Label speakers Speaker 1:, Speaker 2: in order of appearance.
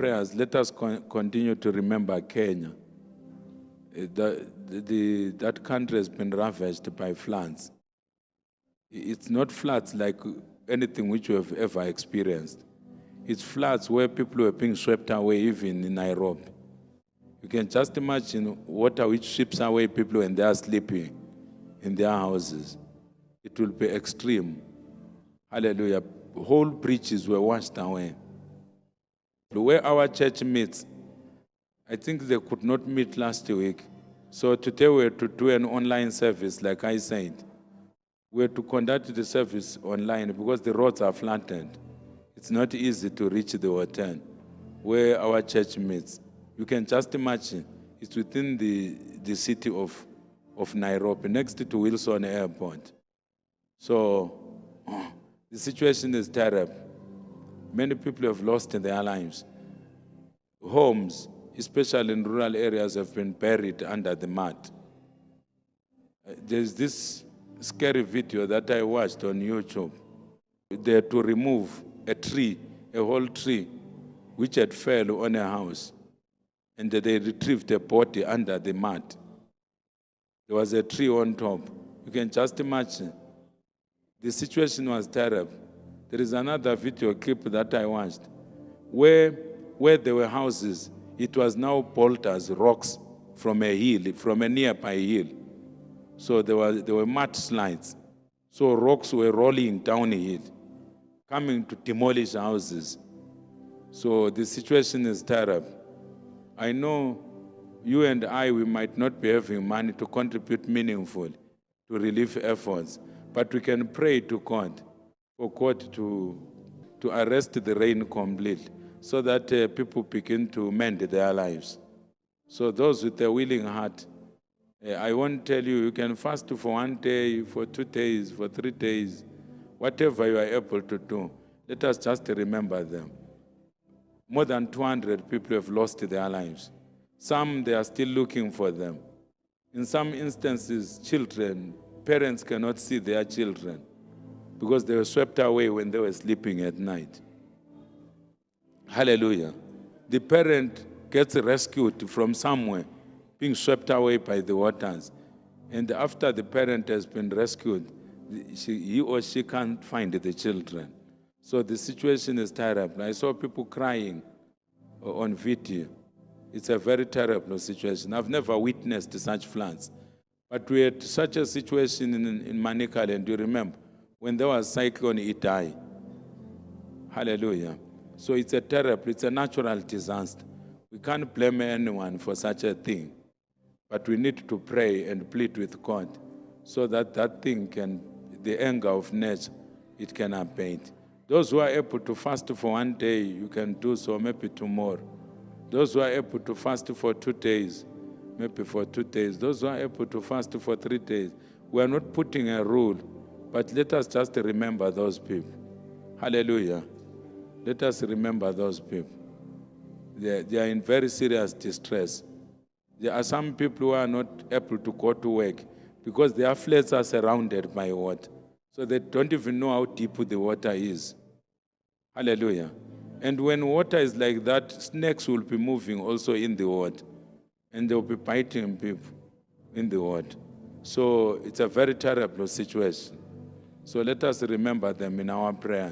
Speaker 1: prayers, let us continue to remember Kenya. That country has been ravaged by floods. It's not floods like anything which we have ever experienced. It's floods where people were being swept away, even in Nairobi. You can just imagine water which sweeps away people when they are sleeping in their houses. It will be extreme. Hallelujah. Whole bridges were washed away. Where our church meets, I think they could not meet last week. So today we had to do an online service, like I said. We had to conduct the service online because the roads are flattened. It's not easy to reach the hotel where our church meets. You can just imagine, it's within the city of Nairobi, next to Wilson Airport. So the situation is terrible. Many people have lost their lives. Homes, especially in rural areas, have been buried under the mud. There's this scary video that I watched on YouTube. They had to remove a tree, a whole tree, which had fell on a house. And they retrieved the body under the mud. There was a tree on top. You can just imagine. The situation was terrible. There is another video clip that I watched where there were houses. It was now boulders, rocks from a hill, from a nearby hill. So there were mud slides. So rocks were rolling down a hill, coming to demolish houses. So the situation is terrible. I know you and I, we might not be having money to contribute meaningfully to relief efforts, but we can pray to God for God to arrest the rain completely so that people begin to mend their lives. So those with a willing heart, I won't tell you, you can fast for 1 day, for 2 days, for 3 days, whatever you are able to do. Let us just remember them. More than 200 people have lost their lives. Some, they are still looking for them. In some instances, children, parents cannot see their children because they were swept away when they were sleeping at night. Hallelujah. The parent gets rescued from somewhere, being swept away by the waters. And after the parent has been rescued, he or she can't find the children. So the situation is terrible. I saw people crying on video. It's a very terrible situation. I've never witnessed such floods. But we had such a situation in Manicaland, do you remember? When there was Cyclone Idai. Hallelujah. So it's a natural disaster. We can't blame anyone for such a thing. But we need to pray and plead with God so that that thing the anger of nature, it can abate. Those who are able to fast for 1 day, you can do so maybe tomorrow. Those who are able to fast for 2 days, maybe for 2 days. Those who are able to fast for 3 days. We are not putting a rule, but let us just remember those people. Hallelujah. Let us remember those people. They are in very serious distress. There are some people who are not able to go to work because their flats are surrounded by water. So they don't even know how deep the water is. Hallelujah. And when water is like that, snakes will be moving also in the water. And they'll be biting people in the water. So it's a very terrible situation. So let us remember them in our prayer.